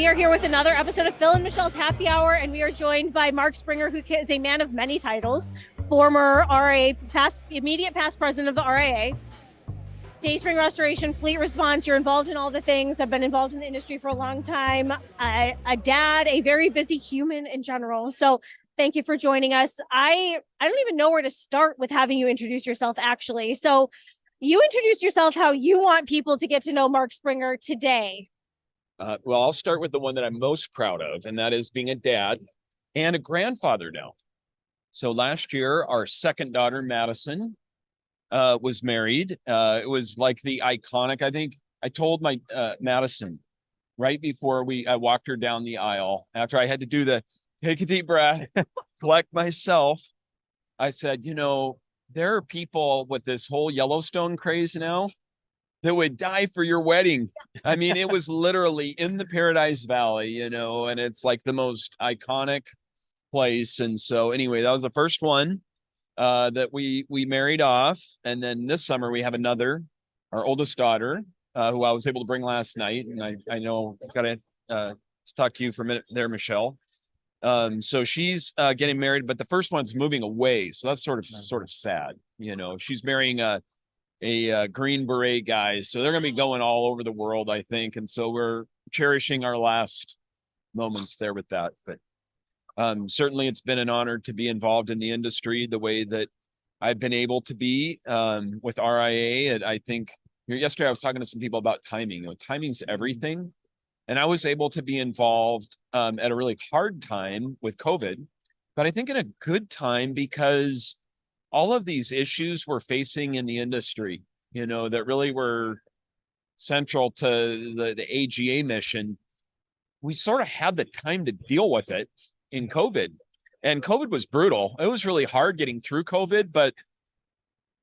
We are here with another episode of Phil and Michelle's Happy Hour, and we are joined by Mark Springer, who is a man of many titles, former RIA, immediate past president of the RIA, Day Spring Restoration, Fleet Response. You're involved in all the things. I've been involved in the industry for a long time. A dad, a very busy human in general. So thank you for joining us. I don't even know where to start with having you introduce yourself, actually. So you introduce yourself how you want people to get to know Mark Springer today. Well, I'll start with the one that I'm most proud of, and that is being a dad and a grandfather now. So last year, our second daughter, Madison, was married. It was like the iconic, I think I told my Madison right before I walked her down the aisle, after I had to do the take a deep breath, collect myself. I said, there are people with this whole Yellowstone craze now that would die for your wedding. I mean, it was literally in the Paradise Valley, and it's like the most iconic place. And so anyway, that was the first one that we married off. And then this summer we have our oldest daughter, who I was able to bring last night. And I know I've got to talk to you for a minute there, Michelle. So she's getting married, but the first one's moving away. So that's sort of sad. She's marrying a Green Beret guy. So they're going to be going all over the world, I think. And so we're cherishing our last moments there with that. But certainly it's been an honor to be involved in the industry the way that I've been able to be with RIA. And I think yesterday I was talking to some people about timing. Timing's everything. And I was able to be involved at a really hard time with COVID, but I think in a good time because all of these issues we're facing in the industry, that really were central to the AGA mission, we sort of had the time to deal with it in COVID. And COVID was brutal. It was really hard getting through COVID, but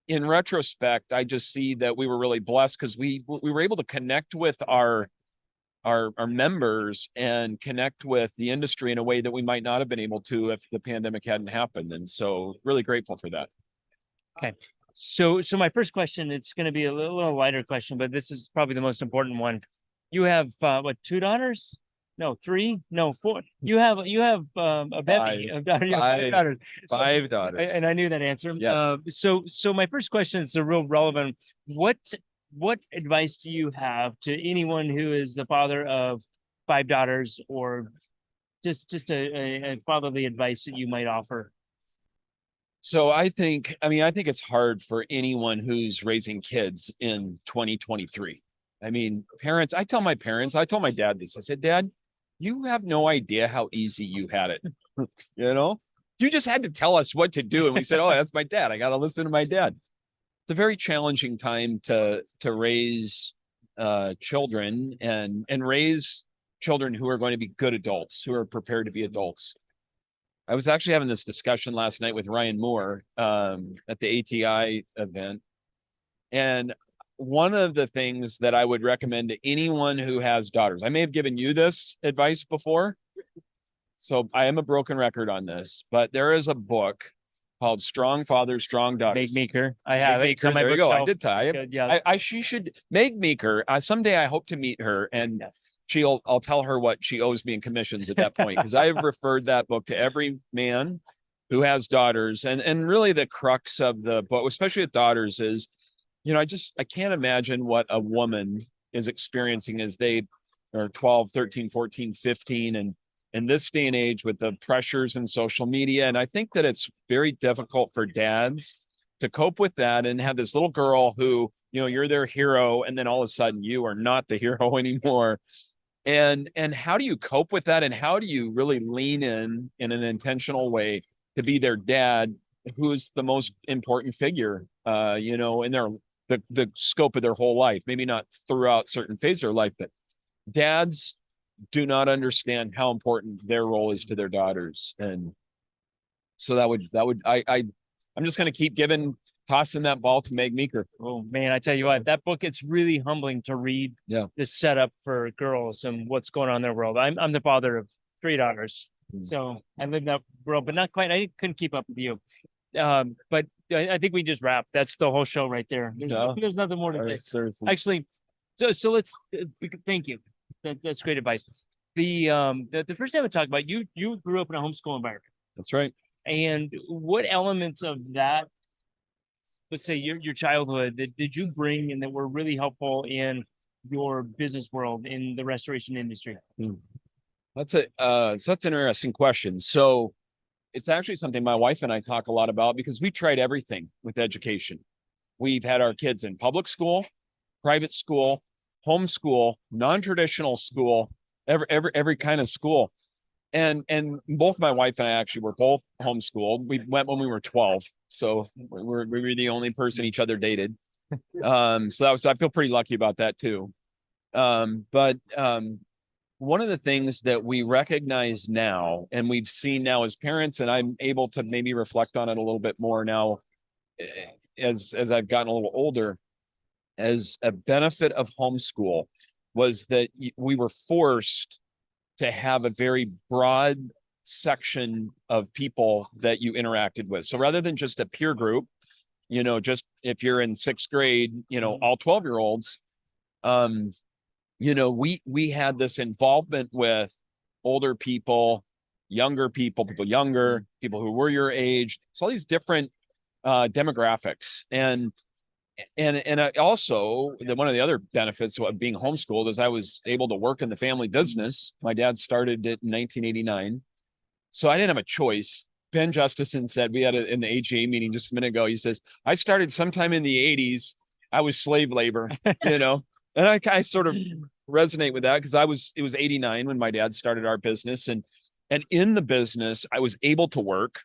in retrospect, I just see that we were really blessed because we were able to connect with our members and connect with the industry in a way that we might not have been able to if the pandemic hadn't happened. And so really grateful for that. Okay. So my first question, it's going to be a little lighter question, but this is probably the most important one. You have two daughters? No, three? No, four. You have a bevy of daughters. Five daughters. Five daughters. And I knew that answer. Yes. So my first question is a real relevant. What advice do you have to anyone who is the father of five daughters, or just a fatherly advice that you might offer? So I think it's hard for anyone who's raising kids in 2023. I mean, parents, I told my dad this. I said, Dad, you have no idea how easy you had it. You just had to tell us what to do. And we said, oh, that's my dad. I got to listen to my dad. It's a very challenging time to raise children and raise children who are going to be good adults, who are prepared to be adults. I was actually having this discussion last night with Ryan Moore at the ATI event. And one of the things that I would recommend to anyone who has daughters, I may have given you this advice before, so I am a broken record on this, but there is a book called Strong Fathers, Strong Daughters. Meg Meeker. I have it. There you go. I did tell you. Yeah. She should, Meg Meeker. Someday I hope to meet her, and I'll tell her what she owes me in commissions at that point, because I have referred that book to every man who has daughters, and really the crux of the book, especially with daughters, is, I can't imagine what a woman is experiencing as they are 12, 13, 14, 15, and in this day and age with the pressures in social media. And I think that it's very difficult for dads to cope with that and have this little girl who, you're their hero, and then all of a sudden you are not the hero anymore. And how do you cope with that? And how do you really lean in an intentional way to be their dad, who's the most important figure, in the scope of their whole life? Maybe not throughout certain phases of their life, but dads do not understand how important their role is to their daughters. And so I'm just going to keep tossing that ball to Meg Meeker. Oh man, I tell you what, that book, it's really humbling to read. Yeah. The setup for girls and what's going on in their world. I'm the father of three daughters. So I live in that world, but not quite. I couldn't keep up with you. But I think we just wrapped. That's the whole show right there. There's nothing more to say. Actually, so let's thank you. That's great advice. The first time we talked about you grew up in a homeschool environment, That's right. and what elements of that, let's say your childhood, that did you bring and that were really helpful in your business world in the restoration industry? That's an interesting question. So it's actually something my wife and I talk a lot about because we tried everything with education. We've had our kids in public school, private school, homeschool, non-traditional school, every kind of school. And both my wife and I actually were both homeschooled. We went when we were 12. So we were the only person each other dated. So I feel pretty lucky about that too. But one of the things that we recognize now and we've seen now as parents, and I'm able to maybe reflect on it a little bit more now as I've gotten a little older, as a benefit of homeschool was that we were forced to have a very broad section of people that you interacted with. So rather than just a peer group, just if you're in sixth grade, all 12-year-olds, we had this involvement with older people, younger people younger, people who were your age. So all these different demographics. And I also, one of the other benefits of being homeschooled is I was able to work in the family business. My dad started it in 1989. So I didn't have a choice. Ben Justison said, we had it in the AGA meeting just a minute ago. He says, I started sometime in the 80s. I was slave labor, and I sort of resonate with that because it was 89 when my dad started our business. And in the business, I was able to work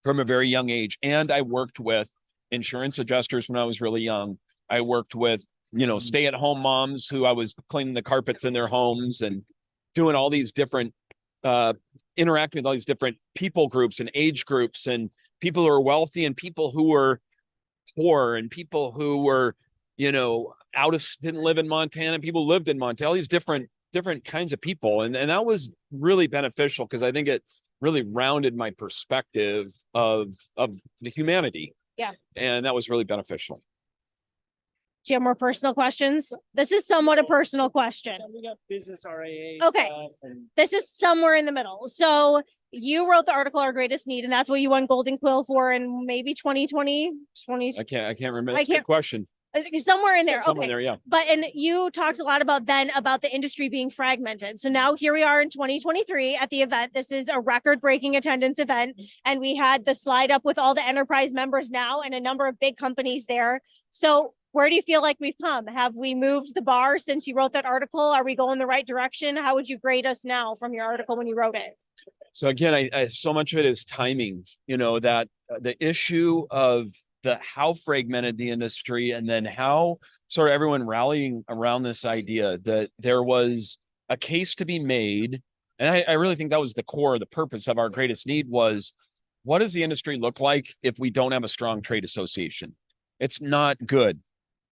from a very young age. And I worked with insurance adjusters when I was really young. I worked with, stay-at-home moms who I was cleaning the carpets in their homes and doing all these different, interacting with all these different people groups and age groups and people who are wealthy and people who were poor and people who were, didn't live in Montana, people lived in Montana, all these different kinds of people. And that was really beneficial because I think it really rounded my perspective of the humanity. Yeah. And that was really beneficial. Do you have more personal questions? This is somewhat a personal question. We got business RIA. Okay. This is somewhere in the middle. So you wrote the article, Our Greatest Need, and that's what you won Golden Quill for in maybe 2020. I can't remember. That's a good question. Somewhere in there. Somewhere okay. there, yeah. And you talked a lot about the industry being fragmented. So now here we are in 2023 at the event. This is a record-breaking attendance event. And we had the slide up with all the enterprise members now and a number of big companies there. So where do you feel like we've come? Have we moved the bar since you wrote that article? Are we going the right direction? How would you grade us now from your article when you wrote it? So again, I so much of it is timing, that the issue of how fragmented the industry and then how sort of everyone rallying around this idea that there was a case to be made. And I really think that was the core, the purpose of Our Greatest Need was, what does the industry look like if we don't have a strong trade association? It's not good.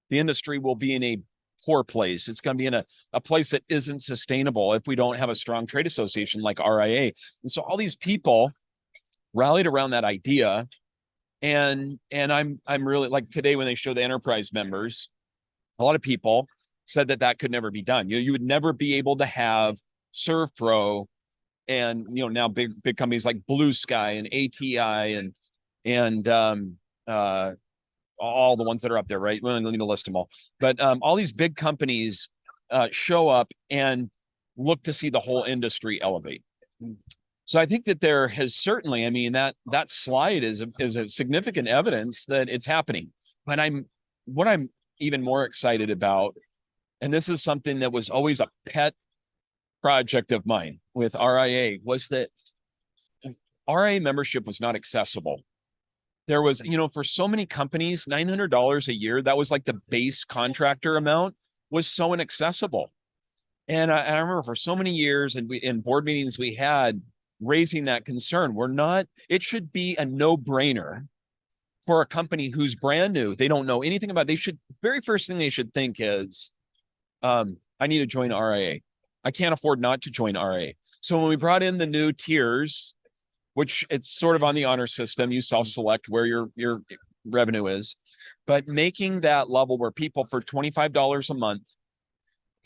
The industry will be in a poor place. It's going to be in a place that isn't sustainable if we don't have a strong trade association like RIA. And so all these people rallied around that idea. And I'm really, like today when they show the enterprise members, a lot of people said that could never be done. You would never be able to have ServPro and now big companies like Blue Sky and ATI and all the ones that are up there, right? We don't need to list them all, but all these big companies show up and look to see the whole industry elevate. So I think that there has certainly, that slide is a significant evidence that it's happening. But what I'm even more excited about, and this is something that was always a pet project of mine with RIA, was that RIA membership was not accessible. There was, for so many companies, $900 a year, that was like the base contractor amount, was so inaccessible. And I remember for so many years, and in board meetings we had, raising that concern. It should be a no-brainer for a company who's brand new. They don't know anything about it. Very first thing they should think is, I need to join RIA. I can't afford not to join RIA. So when we brought in the new tiers, which it's sort of on the honor system, you self-select where your revenue is, but making that level where people for $25 a month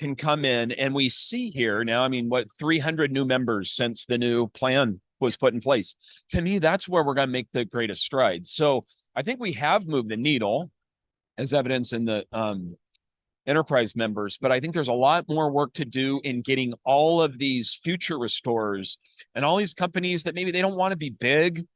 can come in, and we see here now, I mean, what, 300 new members since the new plan was put in place. To me, that's where we're going to make the greatest strides. So I think we have moved the needle, as evidence in the enterprise members, but I think there's a lot more work to do in getting all of these future restorers and all these companies that maybe they don't want to be big,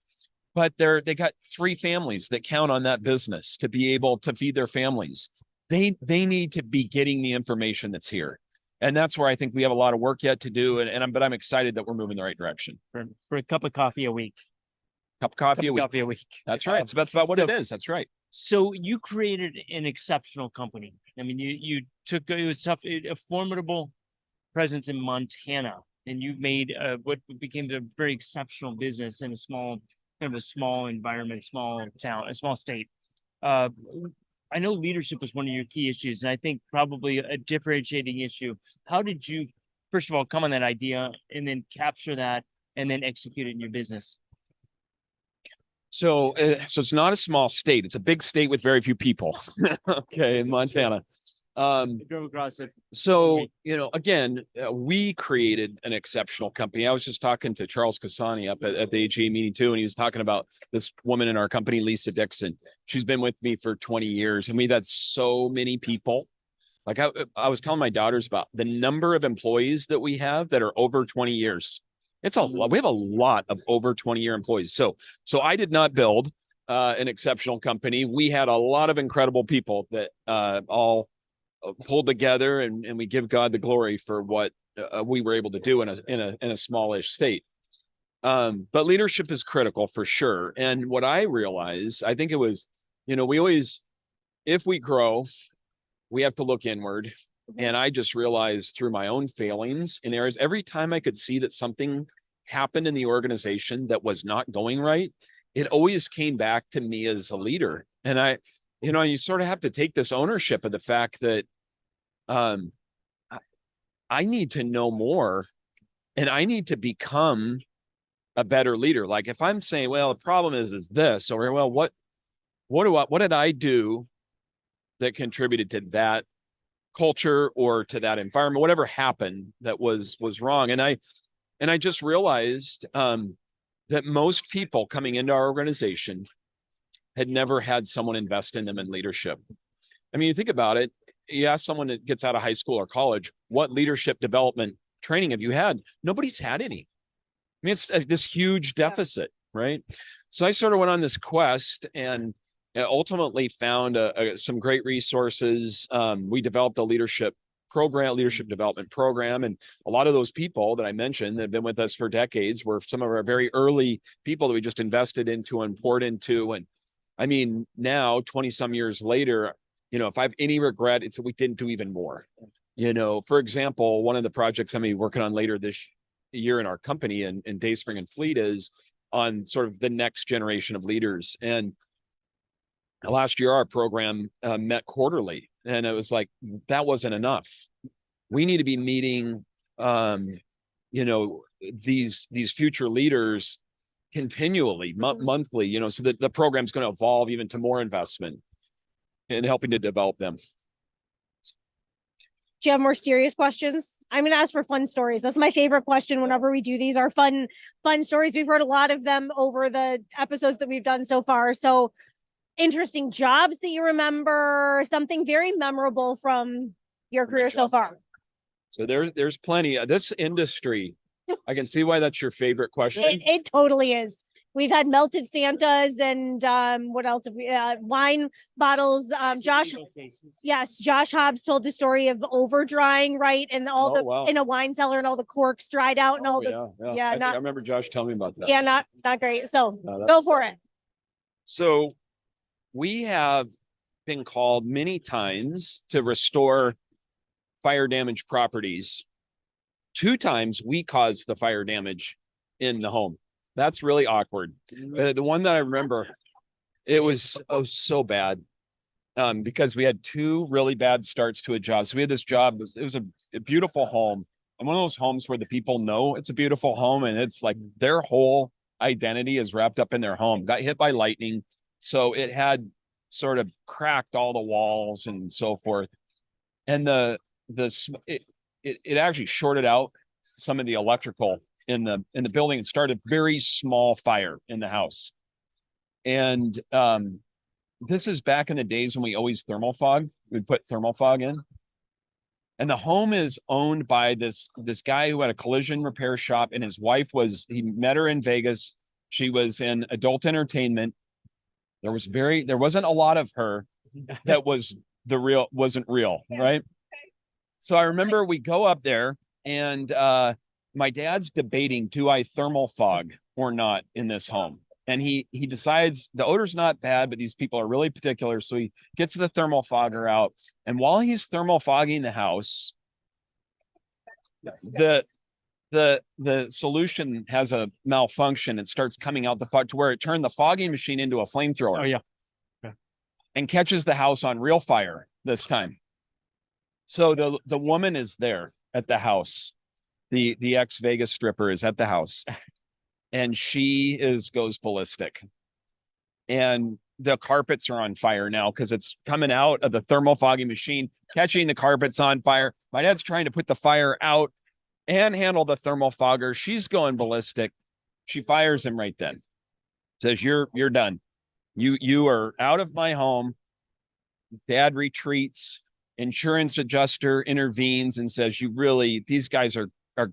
but they got 3 families that count on that business to be able to feed their families. They need to be getting the information that's here. And that's where I think we have a lot of work yet to do. But I'm excited that we're moving in the right direction. For a cup of coffee a week. Cup of coffee a week. That's right. That's about what it is. That's right. So you created an exceptional company. I mean, you took, it was tough, a formidable presence in Montana, and you made what became a very exceptional business in a small environment, small town, a small state. I know leadership was one of your key issues, and I think probably a differentiating issue. How did you, first of all, come on that idea and then capture that and then execute it in your business? So it's not a small state. It's a big state with very few people. Okay, in Montana. I drove across it. So, again, we created an exceptional company. I was just talking to Charles Casani up at the AGA meeting too, and he was talking about this woman in our company, Lisa Dixon. She's been with me for 20 years, and we've had so many people. Like I was telling my daughters about the number of employees that we have that are over 20 years. It's a lot. We have a lot of over 20-year employees. So I did not build an exceptional company. We had a lot of incredible people that all pulled together, and we give God the glory for what we were able to do in a smallish state. But leadership is critical for sure. And what I realized, I think it was, we always, if we grow, we have to look inward. And I just realized through my own failings in areas, every time I could see that something happened in the organization that was not going right, it always came back to me as a leader. And you sort of have to take this ownership of the fact that I need to know more, and I need to become a better leader. Like if I'm saying, well, the problem is this, or well, what did I do that contributed to that culture or to that environment, whatever happened that was wrong. And I just realized that most people coming into our organization had never had someone invest in them in leadership. I mean, you think about it, you ask someone that gets out of high school or college, what leadership development training have you had? Nobody's had any. I mean, it's this huge deficit, right? So I sort of went on this quest and ultimately found some great resources. We developed a leadership development program. And a lot of those people that I mentioned that have been with us for decades were some of our very early people that we just invested into and poured into. And I mean, now 20 some years later, if I have any regret, it's that we didn't do even more. For example, one of the projects I'm going to be working on later this year in our company in Dayspring and Fleet is on sort of the next generation of leaders. And last year, our program met quarterly, and it was like, that wasn't enough. We need to be meeting, these future leaders continually, monthly, so that the program's going to evolve even to more investment in helping to develop them. Do you have more serious questions? I'm going to ask for fun stories. That's my favorite question whenever we do these, are fun stories. We've heard a lot of them over the episodes that we've done so far. So interesting jobs that you remember, something very memorable from your career so far. So there's plenty of this industry. I can see why that's your favorite question. It totally is. We've had melted Santas and what else have we? Wine bottles. Josh Hobbs told the story of over drying, right? And in a wine cellar, and all the corks dried out and I remember Josh telling me about that. Yeah, not great. So go for it. So we have been called many times to restore fire damaged properties. 2 times we caused the fire damage in the home. That's really awkward. The one that I remember, it was so bad because we had 2 really bad starts to a job. So we had this job, it was a beautiful home. And one of those homes where the people know it's a beautiful home, and it's like their whole identity is wrapped up in their home. Got hit by lightning. So it had sort of cracked all the walls and so forth. And the it actually shorted out some of the electrical in the building and started a very small fire in the house. And this is back in the days when we always thermal fog. We'd put thermal fog in. And the home is owned by this guy who had a collision repair shop, and his wife he met her in Vegas. She was in adult entertainment. There wasn't a lot of her that wasn't real, right? So I remember we go up there, and my dad's debating, do I thermal fog or not in this home? And he decides the odor's not bad, but these people are really particular. So he gets the thermal fogger out. And while he's thermal fogging the house, the solution has a malfunction. It starts coming out the fog to where it turned the fogging machine into a flamethrower. Oh, yeah. And catches the house on real fire this time. So the woman is there at the house. The ex-Vegas stripper is at the house. And she goes ballistic. And the carpets are on fire now because it's coming out of the thermal fogging machine, catching the carpets on fire. My dad's trying to put the fire out and handle the thermal fogger. She's going ballistic. She fires him right then. Says, you're done. You are out of my home. Dad retreats. Insurance adjuster intervenes and says, these guys are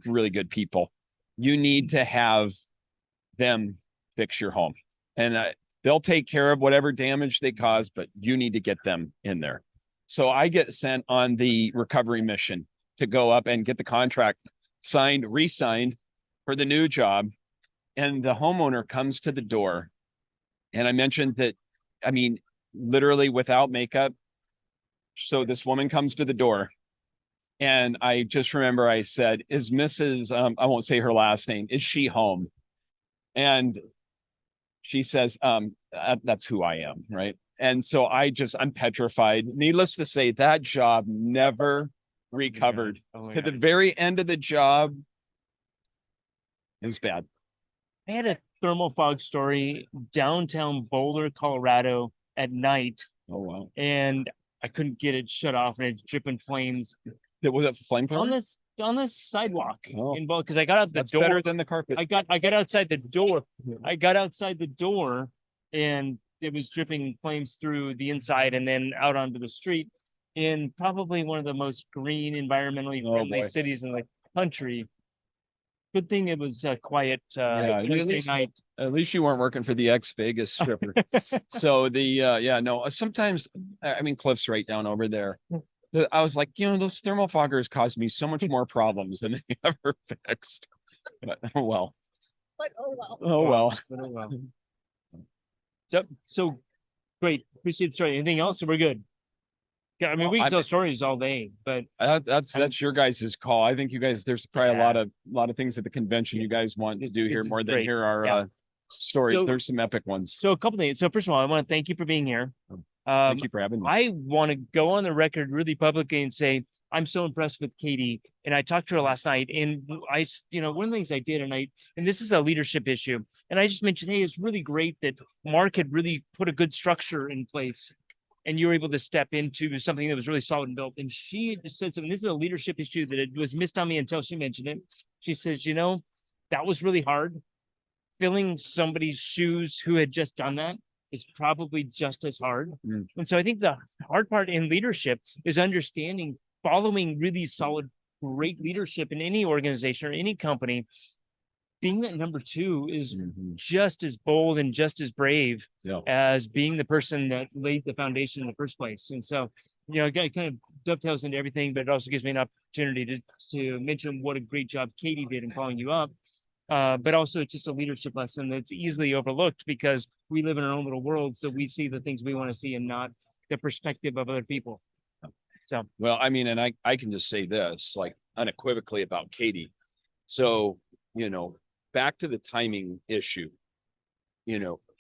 really good people. You need to have them fix your home, and they'll take care of whatever damage they cause, but you need to get them in there. So I get sent on the recovery mission to go up and get the contract re-signed for the new job. And the homeowner comes to the door, and I mentioned that, I mean, literally without makeup. So this woman comes to the door, and I just remember I said, is Mrs. I won't say her last name, is she home? And she says, that's who I am, right? And so I'm petrified. Needless to say, that job never recovered. To the very end of the job, it was bad. I had a thermal fog story downtown Boulder, Colorado at night. Oh, wow. And I couldn't get it shut off, and it's dripping flames. Was it flamethrower? On this sidewalk in Boulder, because I got out the door. Better than the carpet. I got outside the door. I got outside the door, and it was dripping flames through the inside and then out onto the street in probably one of the most green, environmentally friendly cities in the country. Good thing it was quiet night. At least you weren't working for the ex-Vegas stripper. So sometimes, I mean, Cliff's right down over there. I was like, those thermal foggers caused me so much more problems than they ever fixed. But oh well. Oh well. So great. Appreciate the story. Anything else? We're good. Yeah, I mean, we can tell stories all day, but that's your guys' call. I think you guys, there's probably a lot of things at the convention you guys want to do here more than hear our stories. So, there's some epic ones. So a couple things. So first of all, I want to thank you for being here. Thank you for having me. I want to go on the record really publicly and say I'm so impressed with Katie. And I talked to her last night, and one of the things I did, and this is a leadership issue, and I just mentioned, hey, it's really great that Mark had really put a good structure in place, and you were able to step into something that was really solid and built. And she just said something. This is a leadership issue that it was missed on me until she mentioned it. She says, that was really hard. Filling somebody's shoes who had just done that is probably just as hard. And so I think the hard part in leadership is understanding, following really solid, great leadership in any organization or any company. Being that number two is just as bold and just as brave as being the person that laid the foundation in the first place. And so, it kind of dovetails into everything, but it also gives me an opportunity to mention what a great job Katie did in calling you up. But also it's just a leadership lesson that's easily overlooked because we live in our own little world. So we see the things we want to see and not the perspective of other people. So, well, I mean, and I can just say this, like, unequivocally about Katie. So, back to the timing issue,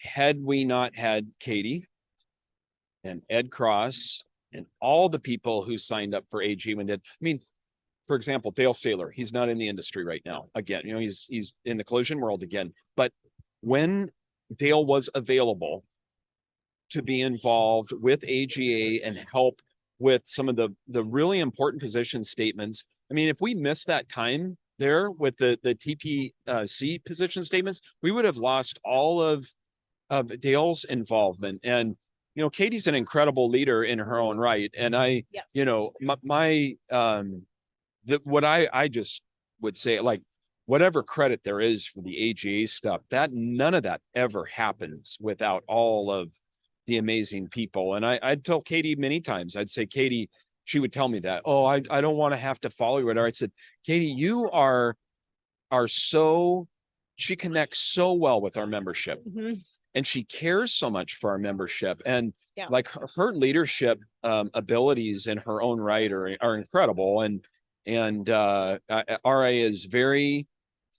had we not had Katie and Ed Cross and all the people who signed up for AG for example, Dale Saylor, he's not in the industry right now. Again, he's in the collision world again. But when Dale was available to be involved with AGA and help with some of the really important position statements. I mean, if we missed that time there with the TPC position statements, we would have lost all of Dale's involvement. And you know, Katie's an incredible leader in her own right. And Yes. you know, what I just would say, like, whatever credit there is for the AGA stuff, that none of that ever happens without all of the amazing people. And I'd tell Katie many times, I'd say, Katie, she would tell me that, oh, I don't want to have to follow you, whatever. I said, Katie, you are so, she connects so well with our membership. Mhm. And she cares so much for our membership, and Yeah. like her leadership abilities in her own right are incredible. And RA is very,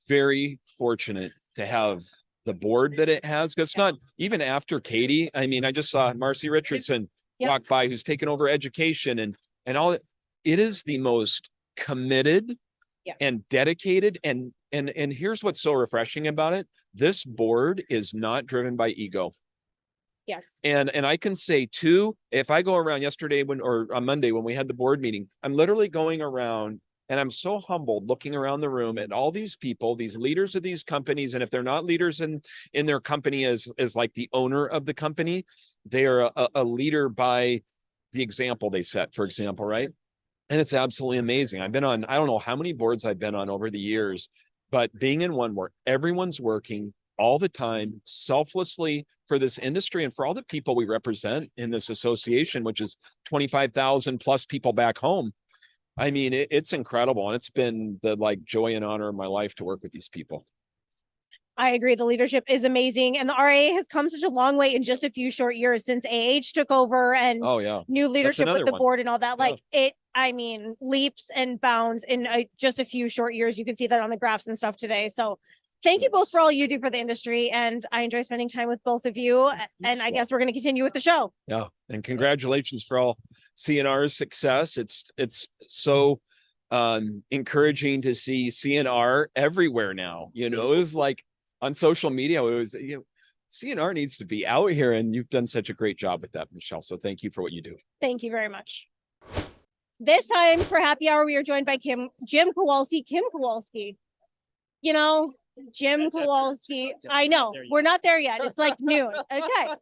very fortunate to have the board that it has. Because it's not even after Katie. I mean, I just saw Marcy Richardson walk by, who's taken over education and all. It is the most committed and dedicated. And here's what's so refreshing about it. This board is not driven by ego. Yes. And I can say too, if I go around yesterday or on Monday when we had the board meeting, I'm literally going around and I'm so humbled looking around the room at all these people, these leaders of these companies. And if they're not leaders in their company as like the owner of the company, they are a leader by the example they set, for example, right? And it's absolutely amazing. I've been on, I don't know how many boards I've been on over the years, but being in one where everyone's working all the time, selflessly for this industry and for all the people we represent in this association, which is 25,000 plus people back home. I mean, it's incredible. And it's been the like joy and honor of my life to work with these people. I agree. The leadership is amazing. And the RIA has come such a long way in just a few short years since AH took over and new leadership with the board and all that. Like I mean, leaps and bounds in just a few short years. You can see that on the graphs and stuff today. So thank you both for all you do for the industry. And I enjoy spending time with both of you. And I guess we're going to continue with the show. Yeah. And congratulations for all CNR's success. It's so encouraging to see CNR everywhere now. You know, it was like on social media, it was, you know, CNR needs to be out here, and you've done such a great job with that, Michelle. So thank you for what you do. Thank you very much. This time for happy hour, we are joined by Jim Kowalski. Kim Kowalski. You know, Jim Kowalski. I know we're not there yet. It's like noon. Okay.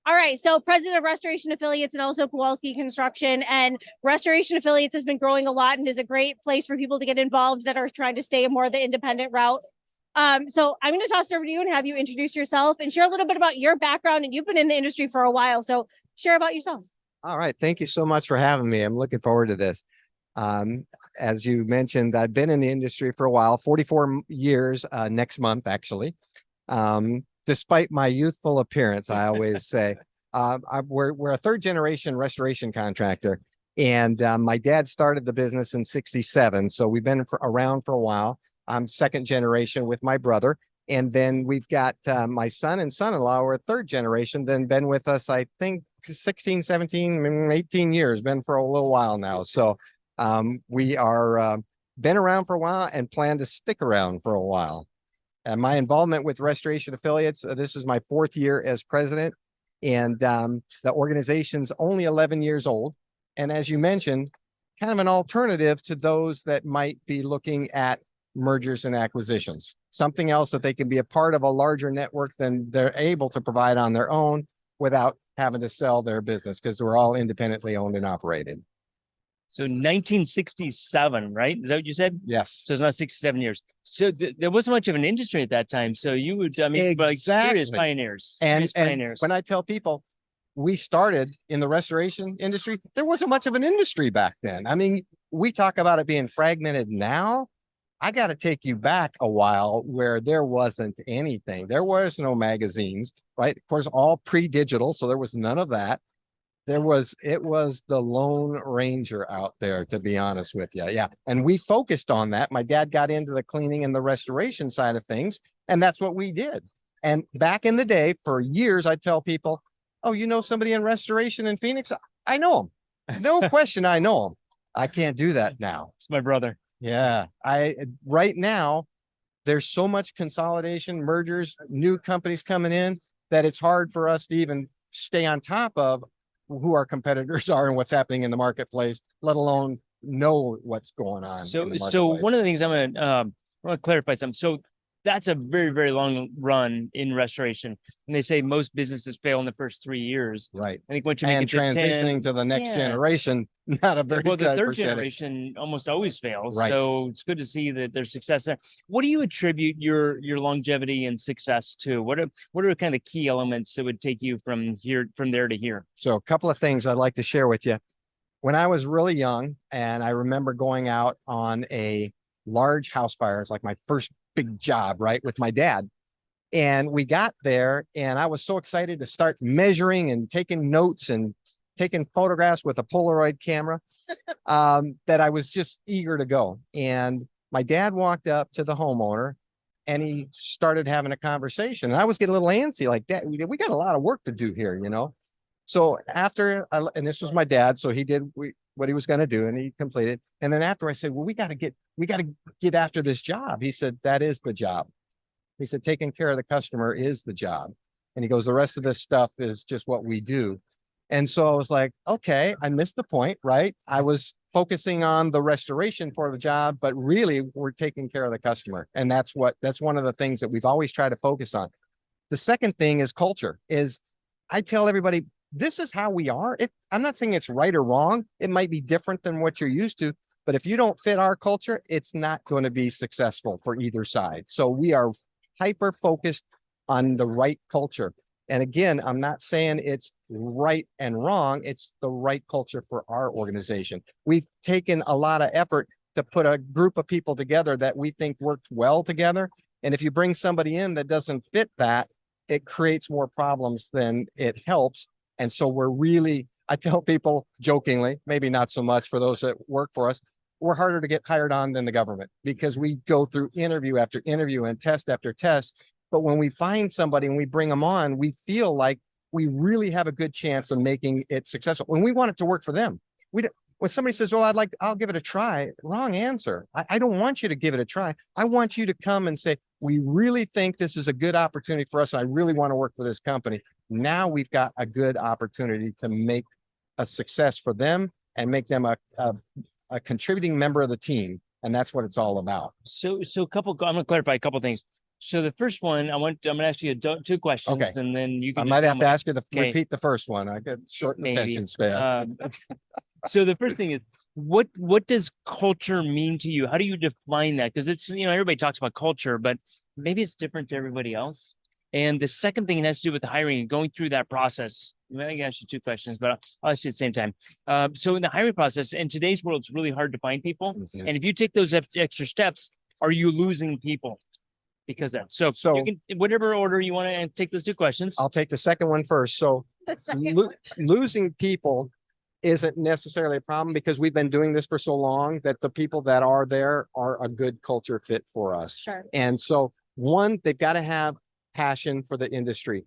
All right. So president of Restoration Affiliates and also Kowalski Construction, and Restoration Affiliates has been growing a lot and is a great place for people to get involved that are trying to stay more of the independent route. So I'm going to toss it over to you and have you introduce yourself and share a little bit about your background. And you've been in the industry for a while, so share about yourself. All right. Thank you so much for having me. I'm looking forward to this. As you mentioned, I've been in the industry for a while, 44 years, next month, actually. Despite my youthful appearance, I always say, we're a third generation restoration contractor. And my dad started the business in '67. So we've been around for a while. I'm second generation with my brother. And then we've got my son and son-in-law were third generation, then been with us, I think, 16, 17, 18 years, been for a little while now. So we are been around for a while and plan to stick around for a while. And my involvement with Restoration Affiliates, this is my 4th year as president, and the organization's only 11 years old. And as you mentioned, kind of an alternative to those that might be looking at mergers and acquisitions, something else that they can be a part of a larger network than they're able to provide on their own without having to sell their business, because we're all independently owned and operated. So 1967, right? Is that what you said? Yes. So it's not 67 years. So there wasn't much of an industry at that time. So you would, I mean, like serious pioneers. And pioneers. When I tell people we started in the restoration industry, there wasn't much of an industry back then. I mean, we talk about it being fragmented now. I got to take you back a while where there wasn't anything. There was no magazines, right? Of course, all pre-digital. So there was none of that. It was the Lone Ranger out there, to be honest with you. Yeah. And we focused on that. My dad got into the cleaning and the restoration side of things, and that's what we did. And back in the day, for years, I'd tell people, oh, you know somebody in restoration in Phoenix? I know him. No question, I know him. I can't do that now. It's my brother. Yeah. Right now, there's so much consolidation, mergers, new companies coming in, that it's hard for us to even stay on top of who our competitors are and what's happening in the marketplace, let alone know what's going on. So, in the so marketplace. one of the things I want to clarify something. So that's a very, very long run in restoration. And they say most businesses fail in the first 3 years. Right. I think once you make And it to transitioning 10, to the next yeah. generation, not a very well, the good third percentage. generation almost always fails. Right. So it's good to see that there's success there. What do you attribute your longevity and success to? What are kind of key elements that would take you from there to here? So a couple of things I'd like to share with you. When I was really young, and I remember going out on a large house fire, it's like my first big job, right, with my dad. And we got there, and I was so excited to start measuring and taking notes and taking photographs with a Polaroid camera that I was just eager to go. And my dad walked up to the homeowner and he started having a conversation. And I was getting a little antsy, like, Dad, we got a lot of work to do here, you know? So after, and this was my dad, so he did what he was going to do, and he completed. And then after, I said, well, we got to get after this job. He said, that is the job. He said, taking care of the customer is the job. And he goes, the rest of this stuff is just what we do. And so I was like, okay, I missed the point, right? I was focusing on the restoration part of the job, but really we're taking care of the customer. And that's one of the things that we've always tried to focus on. The second thing is culture. Is I tell everybody, this is how we are. I'm not saying it's right or wrong. It might be different than what you're used to, but if you don't fit our culture, it's not going to be successful for either side. So we are hyper focused on the right culture. And again, I'm not saying it's right and wrong. It's the right culture for our organization. We've taken a lot of effort to put a group of people together that we think works well together. And if you bring somebody in that doesn't fit that, it creates more problems than it helps. And so I tell people jokingly, maybe not so much for those that work for us, we're harder to get hired on than the government because we go through interview after interview and test after test. But when we find somebody and we bring them on, we feel like we really have a good chance of making it successful. When we want it to work for them, when somebody says, well, I'll give it a try, wrong answer. I don't want you to give it a try. I want you to come and say, we really think this is a good opportunity for us. And I really want to work for this company. Now we've got a good opportunity to make a success for them and make them a contributing member of the team. And that's what it's all about. So I'm going to clarify a couple of things. So the first one, I'm going to ask you two questions, Okay. and then you can. I might have to ask you to Okay. repeat the first one. I get short attention span. So the first thing is, what does culture mean to you? How do you define that? Because it's, everybody talks about culture, but maybe it's different to everybody else. And the second thing has to do with the hiring and going through that process. I can ask you two questions, but I'll ask you at the same time. So in the hiring process, in today's world, it's really hard to find people. Mhm. And if you take those extra steps, are you losing people? Because that. So you can, whatever order you want to take those two questions. I'll take the second one first. So The second one. losing people isn't necessarily a problem because we've been doing this for so long that the people that are there are a good culture fit for us. Sure. And so one, they've got to have passion for the industry.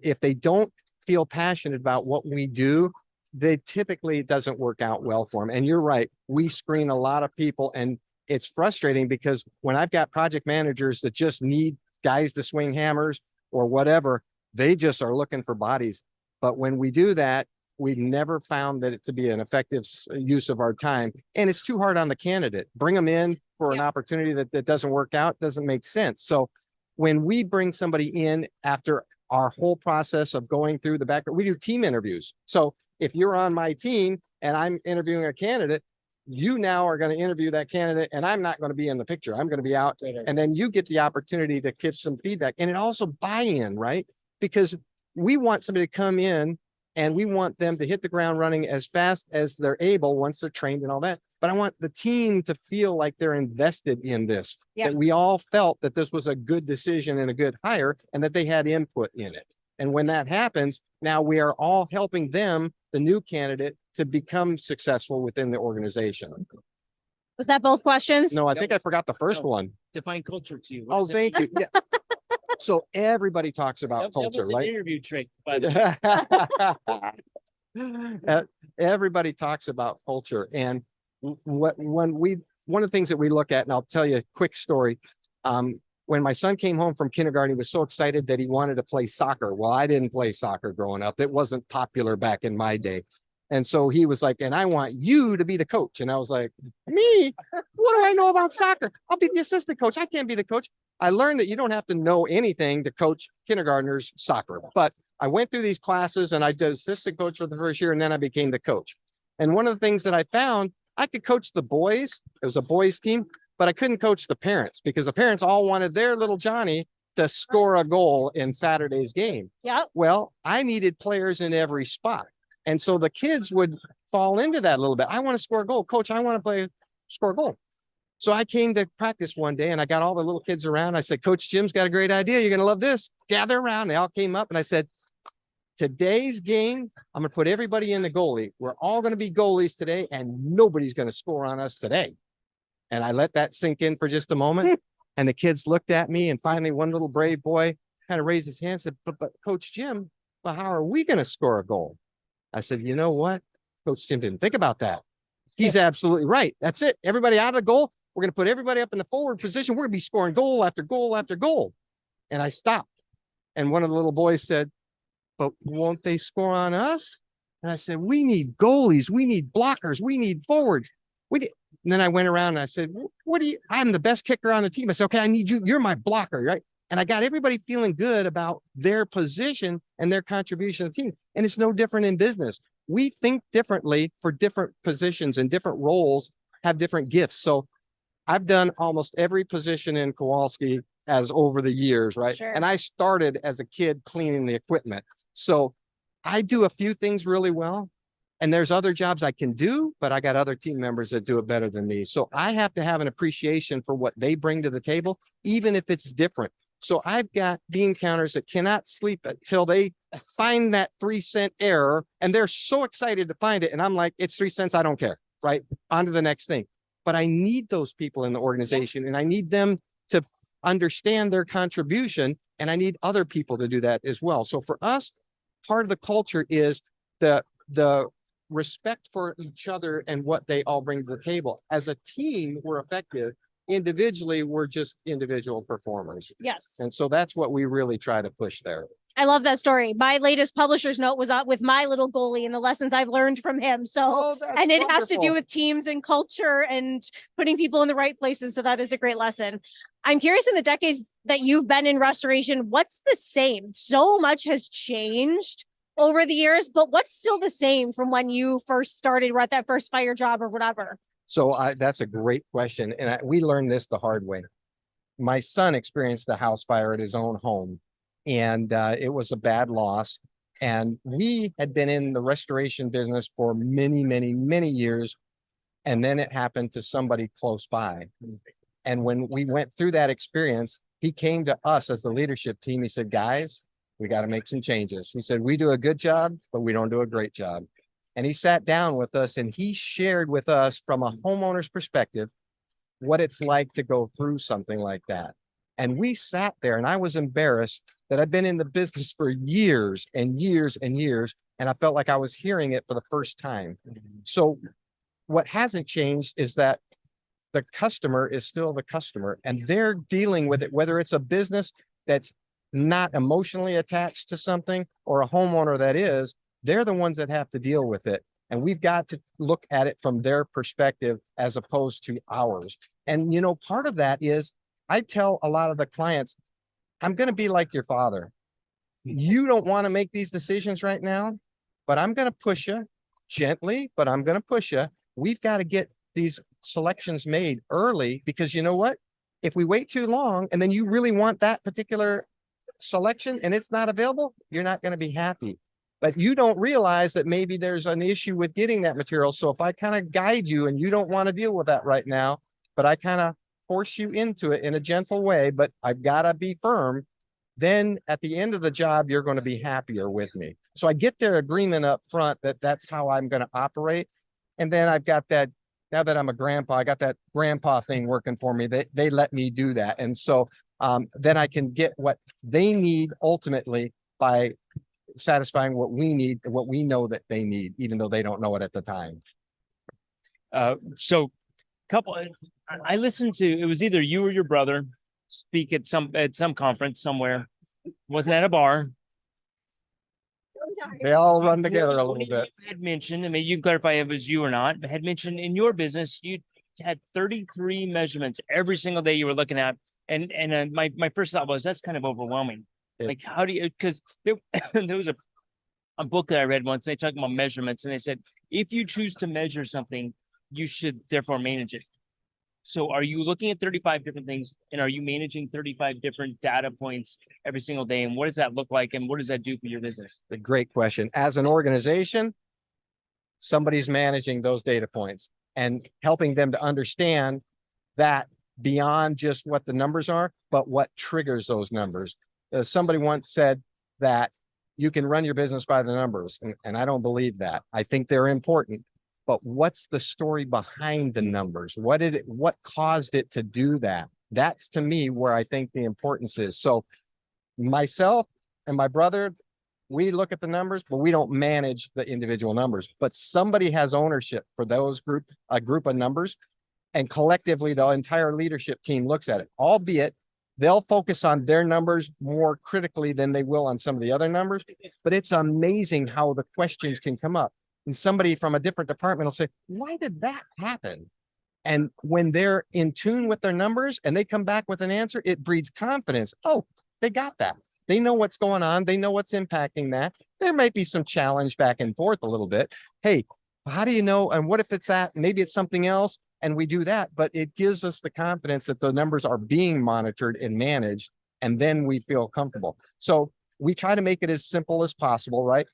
If they don't feel passionate about what we do, they typically, it doesn't work out well for them. And you're right. We screen a lot of people, and it's frustrating because when I've got project managers that just need guys to swing hammers or whatever, they just are looking for bodies. But when we do that, we've never found that it to be an effective use of our time. And it's too hard on the candidate. Bring them in for an opportunity that doesn't work out, doesn't make sense. So when we bring somebody in after our whole process of going through the background, we do team interviews. So if you're on my team and I'm interviewing a candidate, you now are going to interview that candidate and I'm not going to be in the picture. I'm going to be out, and then you get the opportunity to give some feedback. And it also buy-in, right? Because we want somebody to come in and we want them to hit the ground running as fast as they're able once they're trained and all that. But I want the team to feel like they're invested in this, that we all felt that this was a good decision and a good hire and that they had input in it. And when that happens, now we are all helping them, the new candidate, to become successful within the organization. Was that both questions? No, I think I forgot the first one. Define culture to you. Oh, thank you. Yeah. So everybody talks about culture, that was an right? interview trick, by the way. Everybody talks about culture, and one of the things that we look at, and I'll tell you a quick story. when my son came home from kindergarten, he was so excited that he wanted to play soccer. Well, I didn't play soccer growing up. It wasn't popular back in my day. And so he was like, and I want you to be the coach. And I was like, me? What do I know about soccer? I'll be the assistant coach. I can't be the coach. I learned that you don't have to know anything to coach kindergartners soccer. But I went through these classes and I did assistant coach for the first year, and then I became the coach. And one of the things that I found, I could coach the boys. It was a boys team, but I couldn't coach the parents because the parents all wanted their little Johnny to score a goal in Saturday's game. Yeah. Well, I needed players in every spot. And so the kids would fall into that a little bit. I want to score a goal. Coach, I want to score a goal. So I came to practice one day and I got all the little kids around. I said, Coach Jim's got a great idea. You're going to love this. Gather around. They all came up and I said, today's game, I'm going to put everybody in the goalie. We're all going to be goalies today and nobody's going to score on us today. And I let that sink in for just a moment. And the kids looked at me and finally one little brave boy kind of raised his hand and said, but Coach Jim, but how are we going to score a goal? I said, you know what? Coach Jim didn't think about that. He's absolutely right. That's it. Everybody out of the goal. We're going to put everybody up in the forward position. We're going to be scoring goal after goal after goal. And I stopped. And one of the little boys said, but won't they score on us? And I said, we need goalies. We need blockers. We need forwards. And then I went around and I said, I'm the best kicker on the team. I said, okay, I need you. You're my blocker, right? And I got everybody feeling good about their position and their contribution to the team. And it's no different in business. We think differently for different positions, and different roles have different gifts. So I've done almost every position in Kowalski as over the years, right? Sure. And I started as a kid cleaning the equipment. So I do a few things really well. And there's other jobs I can do, but I got other team members that do it better than me. So I have to have an appreciation for what they bring to the table, even if it's different. So I've got bean counters that cannot sleep until they find that 3-cent error. And they're so excited to find it. And I'm like, it's 3 cents. I don't care. Right. On to the next thing. But I need those people in the organization and I need them to understand their contribution. And I need other people to do that as well. So for us, part of the culture is the respect for each other and what they all bring to the table. As a team, we're effective. Individually, we're just individual performers. Yes. And so that's what we really try to push there. I love that story. My latest publisher's note was with my little goalie and the lessons I've learned from him. So, and it has to do with teams and culture and putting people in the right places. So that is a great lesson. I'm curious, in the decades that you've been in restoration, what's the same? So much has changed over the years, but what's still the same from when you first started or at that first fire job or whatever? So that's a great question. And we learned this the hard way. My son experienced a house fire at his own home, and it was a bad loss. And we had been in the restoration business for many, many, many years. And then it happened to somebody close by. And when we went through that experience, he came to us as the leadership team. He said, guys, we got to make some changes. He said, we do a good job, but we don't do a great job. And he sat down with us and he shared with us from a homeowner's perspective what it's like to go through something like that. And we sat there and I was embarrassed that I've been in the business for years and years and years. And I felt like I was hearing it for the first time. So what hasn't changed is that the customer is still the customer and they're dealing with it, whether it's a business that's not emotionally attached to something or a homeowner that is. They're the ones that have to deal with it. And we've got to look at it from their perspective as opposed to ours. And, you know, part of that is I tell a lot of the clients, I'm going to be like your father. You don't want to make these decisions right now, but I'm going to push you gently, but I'm going to push you. We've got to get these selections made early because you know what? If we wait too long and then you really want that particular selection and it's not available, you're not going to be happy. But you don't realize that maybe there's an issue with getting that material. So if I kind of guide you and you don't want to deal with that right now, but I kind of force you into it in a gentle way, but I've got to be firm, then at the end of the job, you're going to be happier with me. So I get their agreement up front that that's how I'm going to operate. And then I've got that, now that I'm a grandpa, I got that grandpa thing working for me. They let me do that. And so then I can get what they need ultimately by satisfying what we need and what we know that they need, even though they don't know it at the time. I listened to, it was either you or your brother speak at some conference somewhere. Wasn't at a bar. They all run together a little You bit. had mentioned, I mean, you can clarify if it was you or not, but had mentioned in your business, you had 33 measurements every single day you were looking at. And my first thought was, that's kind of overwhelming. Yeah. Like, how do you, because there was a book that I read once, and they talked about measurements, and they said, if you choose to measure something, you should therefore manage it. So are you looking at 35 different things, and are you managing 35 different data points every single day? And what does that look like? And what does that do for your business? A great question. As an organization, somebody's managing those data points and helping them to understand that beyond just what the numbers are, but what triggers those numbers. Somebody once said that you can run your business by the numbers, and I don't believe that. I think they're important, but what's the story behind the numbers? What caused it to do that? That's to me where I think the importance is. So myself and my brother, we look at the numbers, but we don't manage the individual numbers. But somebody has ownership for a group of numbers, and collectively the entire leadership team looks at it, albeit they'll focus on their numbers more critically than they will on some of the other numbers. But it's amazing how the questions can come up. And somebody from a different department will say, why did that happen? And when they're in tune with their numbers and they come back with an answer, it breeds confidence. Oh, they got that. They know what's going on. They know what's impacting that. There might be some challenge back and forth a little bit. Hey, how do you know? And what if it's that? Maybe it's something else. And we do that, but it gives us the confidence that the numbers are being monitored and managed, and then we feel comfortable. So we try to make it as simple as possible, right?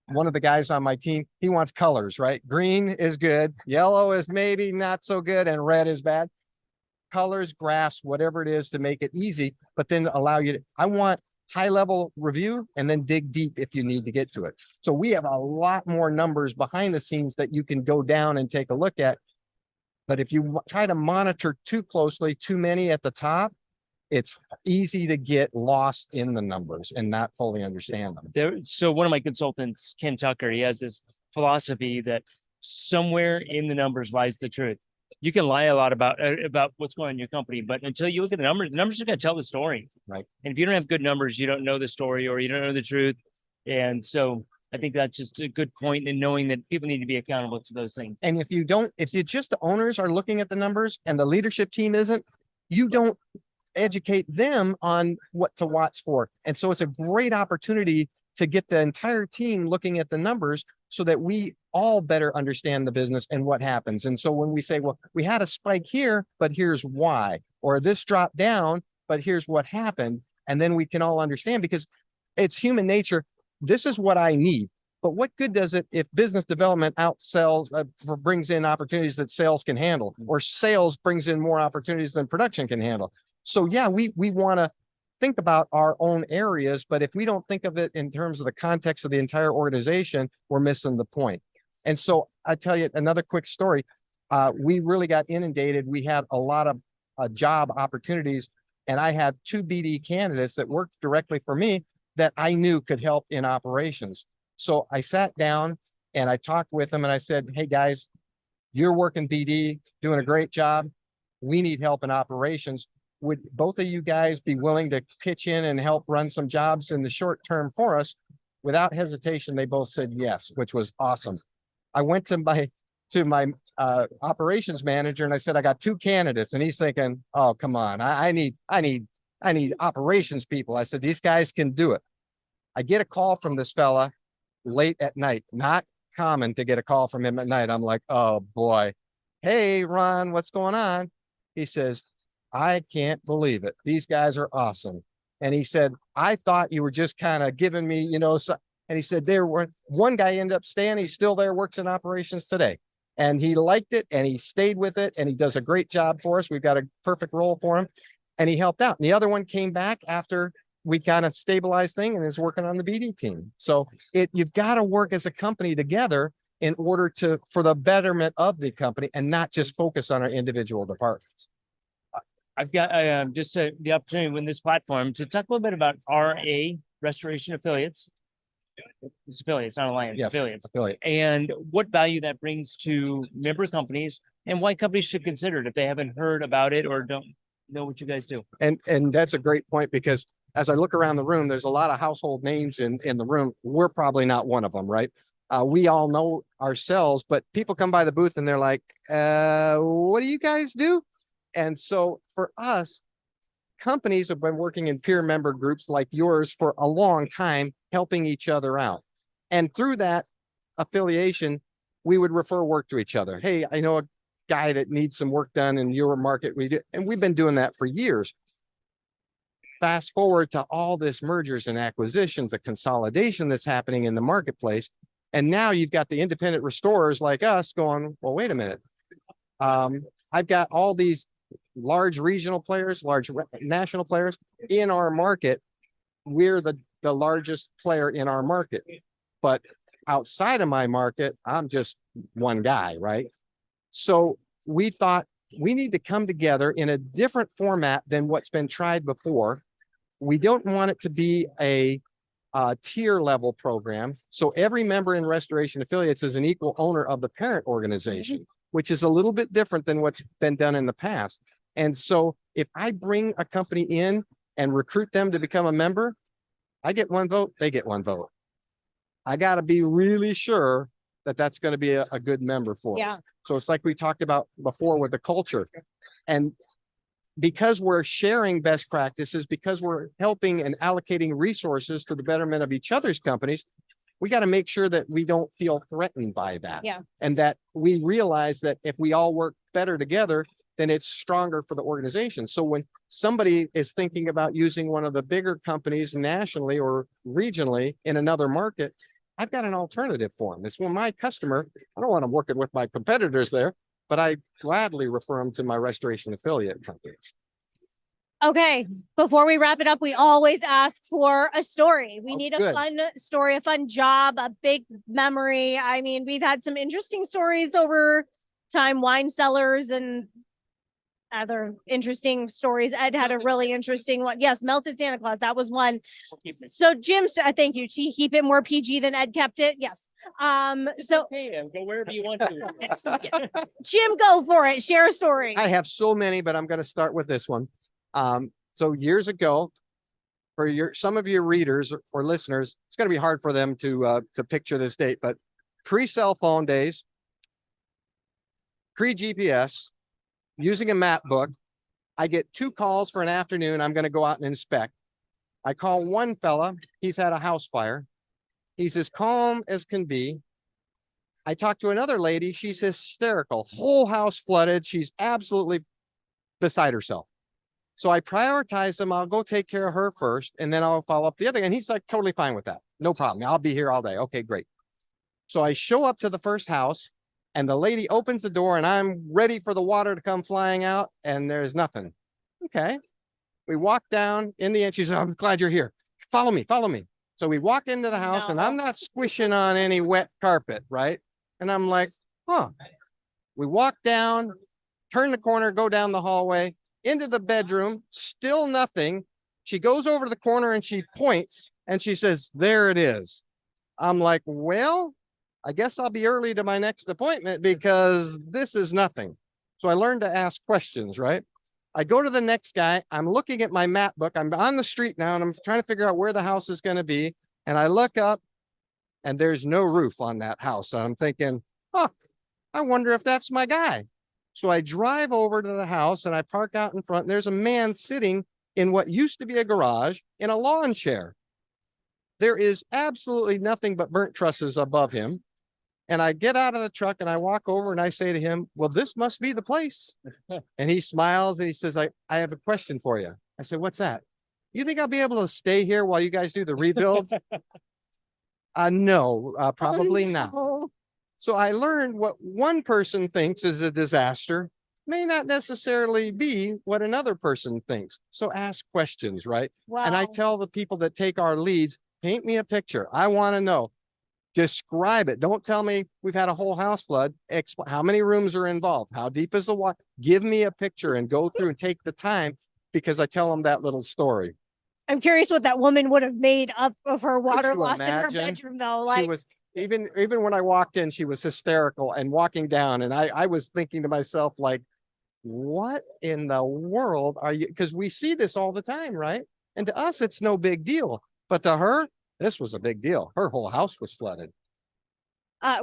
One of the guys on my team, he wants colors, right? Green is good, yellow is maybe not so good, and red is bad. Colors, graphs, whatever it is to make it easy, but then allow you to, I want high level review and then dig deep if you need to get to it. So we have a lot more numbers behind the scenes that you can go down and take a look at. But if you try to monitor too closely, too many at the top, it's easy to get lost in the numbers and not fully understand them. So one of my consultants, Ken Tucker, he has this philosophy that somewhere in the numbers lies the truth. You can lie a lot about what's going on in your company, but until you look at the numbers are going to tell the story. Right. And if you don't have good numbers, you don't know the story, or you don't know the truth. And so I think that's just a good point in knowing that people need to be accountable to those things. And if you just the owners are looking at the numbers and the leadership team isn't, you don't educate them on what to watch for. And so it's a great opportunity to get the entire team looking at the numbers so that we all better understand the business and what happens. And so when we say, well, we had a spike here, but here's why, or this dropped down, but here's what happened. And then we can all understand, because it's human nature. This is what I need. But what good does it if business development outsells, brings in opportunities that sales can handle, or sales brings in more opportunities than production can handle? So yeah, we want to think about our own areas, but if we don't think of it in terms of the context of the entire organization, we're missing the point. And so I tell you another quick story. We really got inundated. We had a lot of job opportunities, and I had 2 BD candidates that worked directly for me that I knew could help in operations. So I sat down and I talked with them and I said, hey guys, you're working BD, doing a great job. We need help in operations. Would both of you guys be willing to pitch in and help run some jobs in the short term for us? Without hesitation, they both said yes, which was awesome. I went to my operations manager and I said, I got 2 candidates, and he's thinking, oh, come on, I need operations people. I said, these guys can do it. I get a call from this fella late at night. Not common to get a call from him at night. I'm like, oh boy. Hey, Ron, what's going on? He says, I can't believe it. These guys are awesome. And he said, I thought you were just kind of giving me, and he said, one guy ended up staying. He's still there, works in operations today. And he liked it and he stayed with it and he does a great job for us. We've got a perfect role for him. And he helped out. And the other one came back after we kind of stabilized thing and is working on the BD team. So you've got to work as a company together in order for the betterment of the company and not just focus on our individual departments. I've got the opportunity with this platform to talk a little bit about RA Restoration Affiliates. It's affiliates, not alliance, Yes, affiliates. affiliates. And what value that brings to member companies and why companies should consider it if they haven't heard about it or don't know what you guys do. And that's a great point, because as I look around the room, there's a lot of household names in the room. We're probably not one of them, right? We all know ourselves, but people come by the booth and they're like, what do you guys do? And so for us, companies have been working in peer member groups like yours for a long time, helping each other out. And through that affiliation, we would refer work to each other. Hey, I know a guy that needs some work done in your market. And we've been doing that for years. Fast forward to all this mergers and acquisitions, the consolidation that's happening in the marketplace. And now you've got the independent restorers like us going, well, wait a minute. I've got all these large regional players, large national players in our market. We're the largest player in our market. But outside of my market, I'm just one guy, right? So we thought we need to come together in a different format than what's been tried before. We don't want it to be a tier level program. So every member in Restoration Affiliates is an equal owner of the parent organization, which is a little bit different than what's been done in the past. And so if I bring a company in and recruit them to become a member, I get one vote, they get one vote. I got to be really sure that that's going to be a good member for us. So it's like we talked about before with the culture. And because we're sharing best practices, because we're helping and allocating resources to the betterment of each other's companies, we got to make sure that we don't feel threatened by that. And that we realize that if we all work better together, then it's stronger for the organization. So when somebody is thinking about using one of the bigger companies nationally or regionally in another market, I've got an alternative for them. It's when my customer, I don't want them working with my competitors there, but I gladly refer them to my Restoration Affiliate companies. Okay, before we wrap it up, we always ask for a story. We need a fun story, a fun job, a big memory. I mean, we've had some interesting stories over time, wine cellars and other interesting stories. Ed had a really interesting one. Yes, Melted Santa Claus. That was one. So Jim, thank you. Keep it more PG than Ed kept it. Yes. So hey, go wherever you want to. Jim, go for it. Share a story. I have so many, but I'm going to start with this one. So years ago, for some of your readers or listeners, it's going to be hard for them to picture this date, but pre-cell phone days, pre-GPS, using a map book, I get 2 calls for an afternoon. I'm going to go out and inspect. I call one fella. He's had a house fire. He's as calm as can be. I talk to another lady. She's hysterical. Whole house flooded. She's absolutely beside herself. So I prioritize them. I'll go take care of her first, and then I'll follow up the other. And he's like totally fine with that. No problem. I'll be here all day. Okay, great. So I show up to the first house. And the lady opens the door and I'm ready for the water to come flying out and there's nothing. Okay. We walk down in the end. She says, I'm glad you're here. Follow me, follow me. So we walk into the house and I'm not squishing on any wet carpet, right? And I'm like, huh. We walk down, turn the corner, go down the hallway, into the bedroom, still nothing. She goes over to the corner and she points and she says, there it is. I'm like, well, I guess I'll be early to my next appointment because this is nothing. So I learned to ask questions, right? I go to the next guy. I'm looking at my map book. I'm on the street now and I'm trying to figure out where the house is going to be. And I look up and there's no roof on that house. And I'm thinking, huh, I wonder if that's my guy. So I drive over to the house and I park out in front. And there's a man sitting in what used to be a garage in a lawn chair. There is absolutely nothing but burnt trusses above him. And I get out of the truck and I walk over and I say to him, well, this must be the place. And he smiles and he says, I have a question for you. I said, what's that? You think I'll be able to stay here while you guys do the rebuild? No, probably not. So I learned what one person thinks is a disaster may not necessarily be what another person thinks. So ask questions, right? Wow. And I tell the people that take our leads, paint me a picture. I want to know. Describe it. Don't tell me we've had a whole house flood. How many rooms are involved? How deep is the water? Give me a picture and go through and take the time because I tell them that little story. I'm curious what that woman would have made up of her water loss in her imagine? bedroom, though. Like, She was even when I walked in, she was hysterical and walking down. And I was thinking to myself, like, what in the world are you? Because we see this all the time, right? And to us, it's no big deal. But to her, this was a big deal. Her whole house was flooded.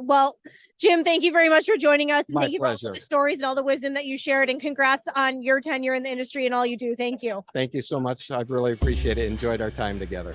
Well, Jim, thank you very much for joining us. And My thank you for all pleasure. the stories and all the wisdom that you shared. And congrats on your tenure in the industry and all you do. Thank you. Thank you so much. I really appreciate it. Enjoyed our time together.